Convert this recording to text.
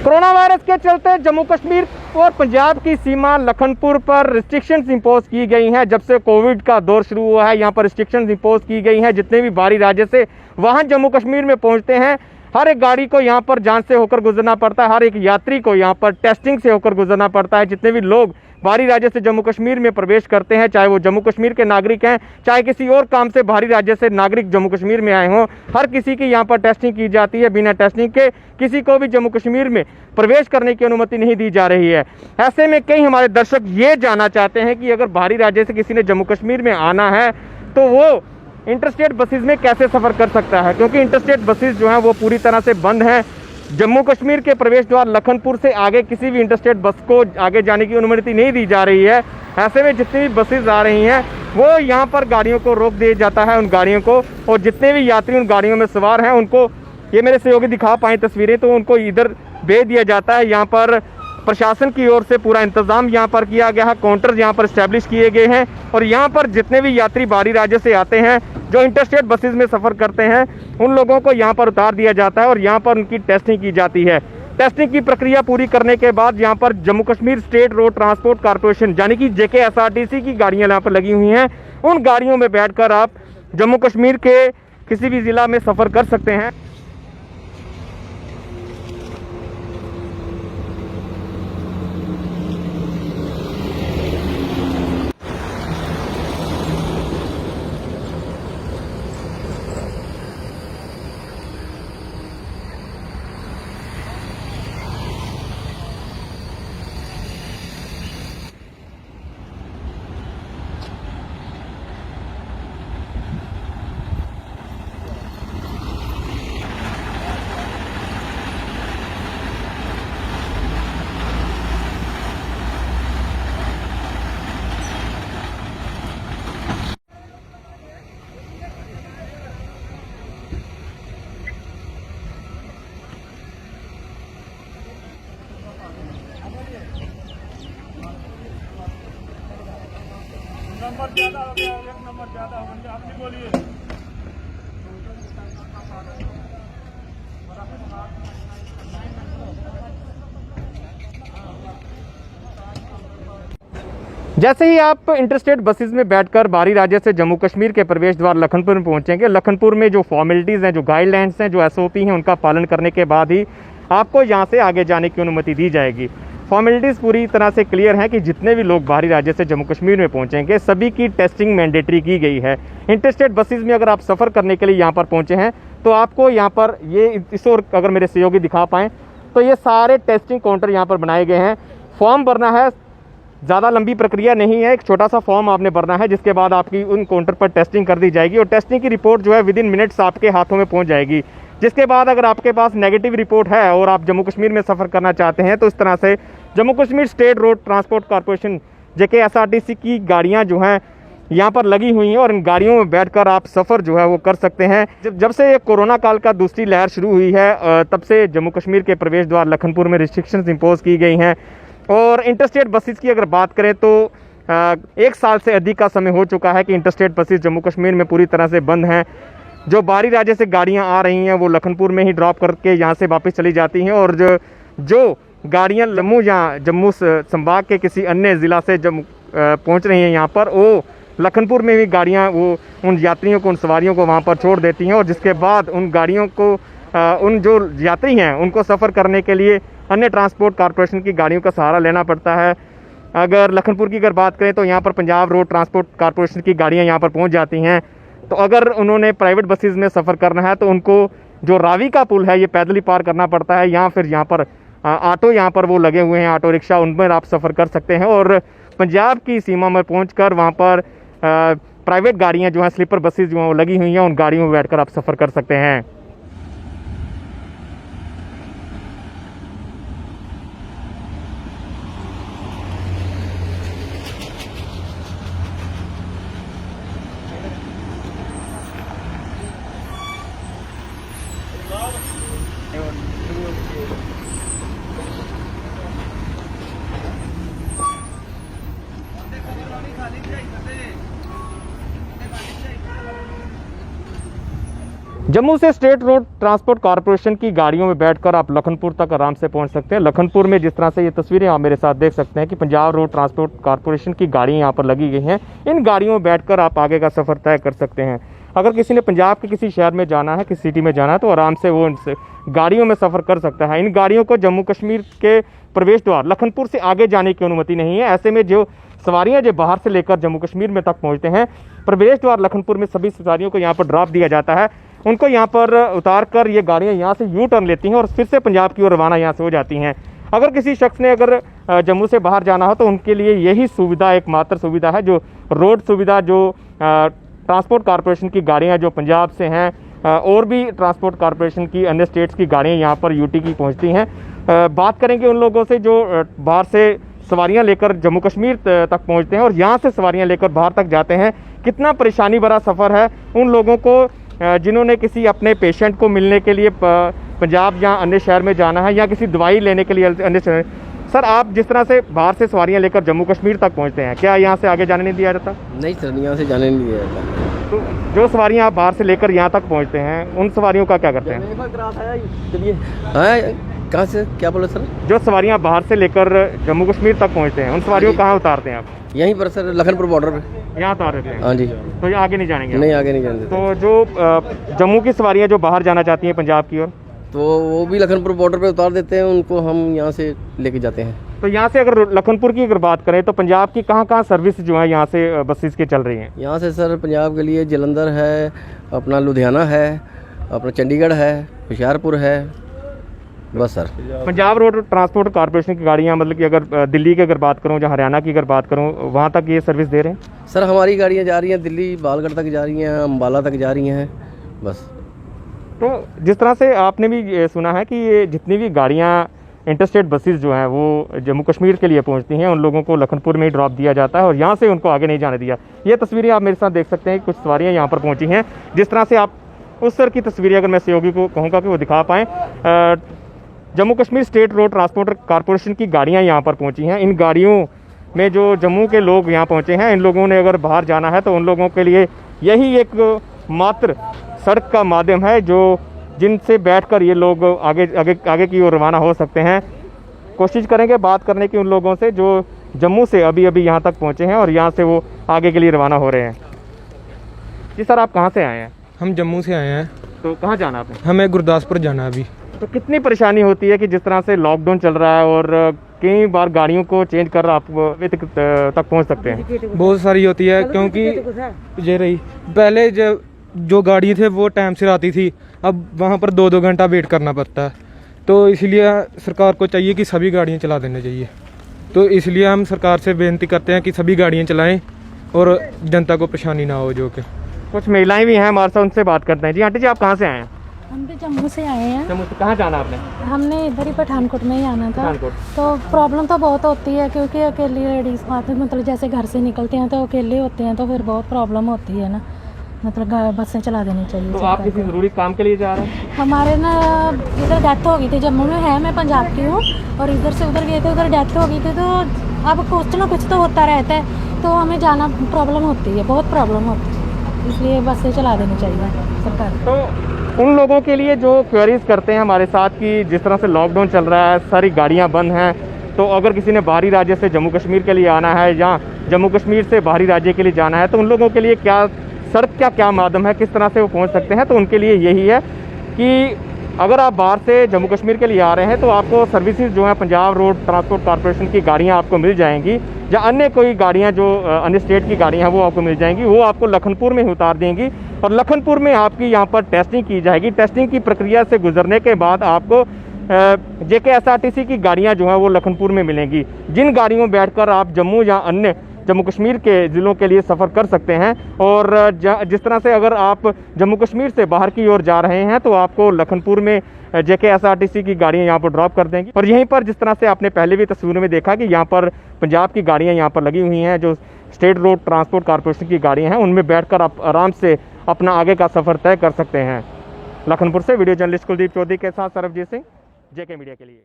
Corona virus के चलते जम्मू कश्मीर और पंजाब की सीमा लखनपुर पर रिस्ट्रिक्शंस इंपोज की गई हैं। जब से कोविड का दौर शुरू हुआ है, यहाँ पर रिस्ट्रिक्शंस इंपोज की गई हैं। जितने भी बाहरी राज्य से वाहन जम्मू कश्मीर में पहुँचते हैं, हर एक गाड़ी को यहाँ पर जांच से होकर गुजरना पड़ता है। हर एक यात्री को यहाँ पर टेस्टिंग से होकर गुजरना पड़ता है। जितने भी लोग बाहरी राज्य से जम्मू कश्मीर में प्रवेश करते हैं, चाहे वो जम्मू कश्मीर के नागरिक हैं, चाहे किसी और काम से बाहरी राज्य से नागरिक जम्मू कश्मीर में आए हों, हर किसी की यहाँ पर टेस्टिंग की जाती है। बिना टेस्टिंग के किसी को भी जम्मू कश्मीर में प्रवेश करने की अनुमति नहीं दी जा रही है। ऐसे में कई हमारे दर्शक ये जानना चाहते हैं कि अगर बाहरी राज्य से किसी ने जम्मू कश्मीर में आना है तो वो इंटरस्टेट बसेस में कैसे सफ़र कर सकता है, क्योंकि इंटरस्टेट बसेस जो हैं वो पूरी तरह से बंद हैं। जम्मू कश्मीर के प्रवेश द्वार लखनपुर से आगे किसी भी इंटरस्टेट बस को आगे जाने की अनुमति नहीं दी जा रही है। ऐसे में जितनी भी बसेस आ रही हैं वो यहाँ पर गाड़ियों को रोक दिया जाता है, उन गाड़ियों को, और जितने भी यात्री उन गाड़ियों में सवार हैं उनको, ये मेरे सहयोगी दिखा पाएँ तस्वीरें, तो उनको इधर भेज दिया जाता है। यहाँ पर प्रशासन की ओर से पूरा इंतजाम यहाँ पर किया गया है, काउंटर यहाँ पर इस्टेब्लिश किए गए हैं, और यहाँ पर जितने भी यात्री बाहरी राज्य से आते हैं जो इंटरस्टेट बसेस में सफ़र करते हैं उन लोगों को यहाँ पर उतार दिया जाता है और यहाँ पर उनकी टेस्टिंग की जाती है। टेस्टिंग की प्रक्रिया पूरी करने के बाद यहाँ पर Jammu Kashmir state road transport corporation यानी कि JKSRTC की गाड़ियाँ यहाँ पर लगी हुई हैं। उन गाड़ियों में बैठकर आप जम्मू कश्मीर के किसी भी ज़िला में सफ़र कर सकते हैं। नंबर ज़्यादा हो गया, एक नंबर ज़्यादा हो गया, आप नहीं बोलिए। जैसे ही आप इंटरस्टेट बसेस में बैठकर बाहरी राज्य से जम्मू कश्मीर के प्रवेश द्वार लखनपुर में पहुंचेंगे, लखनपुर में जो फॉर्मेलिटीज़ हैं, जो गाइडलाइंस हैं, जो SOP हैं, उनका पालन करने के बाद ही आपको यहां से आगे जाने की अनुमति दी जाएगी। फॉर्मेलिटीज़ पूरी तरह से क्लियर हैं कि जितने भी लोग बाहरी राज्य से जम्मू कश्मीर में पहुंचेंगे सभी की टेस्टिंग मैंडेटरी की गई है। इंटरस्टेट बसेस में अगर आप सफ़र करने के लिए यहाँ पर पहुँचे हैं तो आपको यहाँ पर ये इस और अगर मेरे सहयोगी दिखा पाएँ तो ये सारे टेस्टिंग काउंटर यहाँ पर बनाए गए हैं। फॉर्म भरना है, ज़्यादा लंबी प्रक्रिया नहीं है, एक छोटा सा फॉर्म आपने भरना है जिसके बाद आपकी उन काउंटर पर टेस्टिंग कर दी जाएगी और टेस्टिंग की रिपोर्ट जो है विद इन मिनट्स आपके हाथों में पहुंच जाएगी। जिसके बाद अगर आपके पास नेगेटिव रिपोर्ट है और आप जम्मू कश्मीर में सफ़र करना चाहते हैं तो इस तरह से Jammu Kashmir state road transport corporation JKSRTC की गाड़ियाँ जो हैं यहाँ पर लगी हुई हैं और इन गाड़ियों में बैठकर आप सफ़र जो है वो कर सकते हैं। जब से ये कोरोना काल का दूसरी लहर शुरू हुई है तब से जम्मू कश्मीर के प्रवेश द्वार लखनपुर में रिस्ट्रिक्शंस इंपोज की गई हैं। और इंटरस्टेट बसेस की अगर बात करें तो 1 साल से अधिक का समय हो चुका है कि इंटरस्टेट बसेस जम्मू कश्मीर में पूरी तरह से बंद हैं। जो बाहरी राज्य से गाड़ियां आ रही हैं वो लखनपुर में ही ड्रॉप करके यहाँ से वापस चली जाती हैं, और जो गाड़ियां जम्मू संभाग के किसी अन्य ज़िला से जम्मू पहुँच रही हैं यहाँ पर, वो लखनपुर में भी गाड़ियाँ वो उन यात्रियों को, उन सवारियों को वहाँ पर छोड़ देती हैं और जिसके बाद उन गाड़ियों को उन जो यात्री हैं उनको सफ़र करने के लिए अन्य ट्रांसपोर्ट कॉर्पोरेशन की गाड़ियों का सहारा लेना पड़ता है। अगर लखनपुर की अगर बात करें तो यहाँ पर पंजाब रोड ट्रांसपोर्ट कॉर्पोरेशन की गाड़ियाँ यहाँ पर पहुँच जाती हैं। तो अगर उन्होंने प्राइवेट बसेस में सफ़र करना है तो उनको जो रावी का पुल है ये पैदल ही पार करना पड़ता है, या फिर यहाँ पर ऑटो यहाँ पर वो लगे हुए हैं, ऑटो रिक्शा, उनमें आप सफ़र कर सकते हैं और पंजाब की सीमा में पहुँच वहाँ पर प्राइवेट गाड़ियाँ जो हैं, स्लीपर बसेस जो हैं वो लगी हुई हैं, उन गाड़ियों में बैठकर आप सफ़र कर सकते हैं। जम्मू से स्टेट रोड ट्रांसपोर्ट कॉरपोरेशन की गाड़ियों में बैठकर आप लखनपुर तक आराम से पहुंच सकते हैं। लखनपुर में जिस तरह से ये तस्वीरें आप मेरे साथ देख सकते हैं कि पंजाब रोड ट्रांसपोर्ट कॉरपोरेशन की गाड़ियां यहाँ पर लगी गई हैं। इन गाड़ियों में बैठकर आप आगे का सफ़र तय कर सकते हैं। अगर किसी ने पंजाब के किसी शहर में जाना है, किसी सिटी में जाना है, तो आराम से वो इनसे गाड़ियों में सफ़र कर सकता है। इन गाड़ियों को जम्मू कश्मीर के प्रवेश द्वार लखनपुर से आगे जाने की अनुमति नहीं है। ऐसे में जो सवारियां जो बाहर से लेकर जम्मू कश्मीर में तक पहुंचते हैं, प्रवेश द्वार लखनपुर में सभी सवारियों को यहाँ पर ड्रॉप दिया जाता है। उनको यहाँ पर उतार कर ये गाड़ियाँ यहाँ से यू टर्न लेती हैं और फिर से पंजाब की ओर रवाना यहाँ से हो जाती हैं। अगर किसी शख्स ने अगर जम्मू से बाहर जाना हो तो उनके लिए यही सुविधा एकमात्र सुविधा है, जो रोड सुविधा जो ट्रांसपोर्ट कॉरपोरेशन की गाड़ियाँ जो पंजाब से हैं और भी ट्रांसपोर्ट कॉरपोरेशन की अन्य स्टेट्स की गाड़ियाँ यहाँ पर यूटी की पहुँचती हैं। बात करेंगे उन लोगों से जो बाहर से सवारियां लेकर जम्मू कश्मीर तक पहुंचते हैं और यहाँ से सवारियां लेकर बाहर तक जाते हैं। कितना परेशानी भरा सफ़र है उन लोगों को जिन्होंने किसी अपने पेशेंट को मिलने के लिए पंजाब या अन्य शहर में जाना है या किसी दवाई लेने के लिए अन्य शहर। सर, आप जिस तरह से बाहर से सवारियां लेकर जम्मू कश्मीर तक पहुँचते हैं, क्या यहाँ से आगे जाने नहीं दिया जाता? नहीं सर, यहाँ से जाने नहीं दिया जाता। तो जो सवारियां आप बाहर से लेकर यहाँ तक पहुँचते हैं, उन सवारियों का क्या करते हैं? चलिए, हाँ, कहाँ से क्या बोले सर? जो सवारियां बाहर से लेकर जम्मू कश्मीर तक पहुँचते हैं, उन सवारियों को कहाँ उतारते हैं आप? यहीं पर सर, लखनपुर बॉर्डर पे। यहाँ उतार देते हैं? हाँ जी। तो ये आगे नहीं जानेंगे? नहीं, आगे नहीं जाने देते। तो जो जम्मू की सवारियां जो बाहर जाना चाहती हैं पंजाब की ओर, तो वो भी लखनपुर बॉर्डर पे उतार देते हैं, उनको हम यहाँ से लेके जाते हैं। तो यहाँ से अगर लखनपुर की अगर बात करें तो पंजाब की कहाँ सर्विस जो है यहाँ से बसेस के चल रही हैं? यहाँ से सर पंजाब के लिए जलंधर है, अपना लुधियाना है, अपना चंडीगढ़ है, होशियारपुर है, बस sir. Punjab road transport corporation की गाड़ियाँ, मतलब कि अगर दिल्ली की अगर बात करूँ या हरियाणा की अगर बात करूँ, वहाँ तक ये सर्विस दे रहे हैं? सर हमारी गाड़ियाँ जा रही हैं दिल्ली, बालगढ़ तक जा रही हैं, अम्बाला तक जा रही हैं, बस। तो जिस तरह से आपने भी सुना है कि ये जितनी भी गाड़ियाँ इंटरस्टेट बसेस जो हैं वो जम्मू कश्मीर के लिए पहुंचती हैं, उन लोगों को लखनपुर में ही ड्रॉप दिया जाता है और यहाँ से उनको आगे नहीं जाने दिया। ये तस्वीरें आप मेरे साथ देख सकते हैं, कुछ सवारियाँ यहाँ पर पहुँची हैं। जिस तरह से आप उस सर की तस्वीरें अगर मैं सहयोगी को कहूँगा कि वो दिखा पाएँ, Jammu Kashmir state road transport corporation की गाड़ियाँ यहाँ पर पहुँची हैं। इन गाड़ियों में जो जम्मू के लोग यहाँ पहुँचे हैं, इन लोगों ने अगर बाहर जाना है तो उन लोगों के लिए यही एक मात्र सड़क का माध्यम है जो जिनसे बैठकर ये लोग आगे की ओर रवाना हो सकते हैं। कोशिश करेंगे बात करने की उन लोगों से जो जम्मू से अभी यहाँ तक पहुँचे हैं और यहाँ से वो आगे के लिए रवाना हो रहे हैं। जी सर, आप कहाँ से आए हैं? हम जम्मू से आए हैं। तो कहाँ जाना आपने? हमें गुरदासपुर जाना है अभी। तो कितनी परेशानी होती है कि जिस तरह से लॉकडाउन चल रहा है और कई बार गाड़ियों को चेंज कर आप तक पहुँच सकते हैं? बहुत सारी होती है, क्योंकि ये रही पहले जो गाड़ी थे वो टाइम से आती थी, अब वहाँ पर 2-2 घंटा वेट करना पड़ता है। तो इसलिए सरकार को चाहिए कि सभी गाड़ियाँ चला देना चाहिए। तो इसलिए हम सरकार से बेनती करते हैं कि सभी गाड़ियाँ चलाएं और जनता को परेशानी ना हो। जो कि कुछ महिलाएं भी हैं हमारे साथ, उनसे बात करते हैं। जी आंटी जी, आप कहाँ से आए हैं? हम भी जम्मू से आए हैं। जम्मू से कहाँ जाना आपने? हमने इधर ही पठानकोट में ही आना था। पठानकोट। तो प्रॉब्लम तो बहुत होती है, क्योंकि अकेली लेडीज़ आते, मतलब जैसे घर से निकलते हैं तो अकेले होते हैं, तो फिर बहुत प्रॉब्लम होती है ना, मतलब बसें चला देनी चाहिए। तो आप किसी ज़रूरी काम के लिए जा रहे हैं? हमारे ना इधर डेथ हो गई थी, जम्मू में है, मैं पंजाब की हूँ, और इधर से उधर गए थे, उधर डेथ हो गई थी। तो अब कुछ ना कुछ तो होता रहता है, तो हमें जाना प्रॉब्लम होती है, बहुत प्रॉब्लम होती है, इसलिए बसें चला देनी चाहिए सरकार। तो उन लोगों के लिए जो क्वेरीज करते हैं हमारे साथ कि जिस तरह से लॉकडाउन चल रहा है, सारी गाड़ियाँ बंद हैं, तो अगर किसी ने बाहरी राज्य से जम्मू कश्मीर के लिए आना है या जम्मू कश्मीर से बाहरी राज्य के लिए जाना है, तो उन लोगों के लिए क्या सड़क क्या माध्यम है, किस तरह से वो पहुंच सकते हैं? तो उनके लिए यही है कि अगर आप बाहर से जम्मू कश्मीर के लिए आ रहे हैं तो आपको सर्विसेज जो है पंजाब रोड ट्रांसपोर्ट कॉरपोरेशन की गाड़ियां आपको मिल जाएंगी, या अन्य कोई गाड़ियां जो अन्य स्टेट की गाड़ियां हैं वो आपको मिल जाएंगी। वो आपको लखनपुर में ही उतार देंगी और लखनपुर में आपकी यहाँ पर टेस्टिंग की जाएगी। टेस्टिंग की प्रक्रिया से गुजरने के बाद आपको JKSRTC की गाड़ियाँ जो हैं वो लखनपुर में मिलेंगी, जिन गाड़ियों में बैठकर आप जम्मू या अन्य जम्मू कश्मीर के ज़िलों के लिए सफ़र कर सकते हैं। और जिस तरह से अगर आप जम्मू कश्मीर से बाहर की ओर जा रहे हैं तो आपको लखनपुर में JKSRTC की गाड़ियाँ यहाँ पर ड्रॉप कर देंगी। और यहीं पर जिस तरह से आपने पहले भी तस्वीरों में देखा कि यहाँ पर पंजाब की गाड़ियाँ यहाँ पर लगी हुई हैं, जो स्टेट रोड ट्रांसपोर्ट कॉरपोरेशन की गाड़ियाँ हैं, उनमें बैठकर आप आराम से अपना आगे का सफ़र तय कर सकते हैं। लखनपुर से वीडियो जर्नलिस्ट कुलदीप चौधरी के साथ सरबजीत सिंह, JK मीडिया के लिए।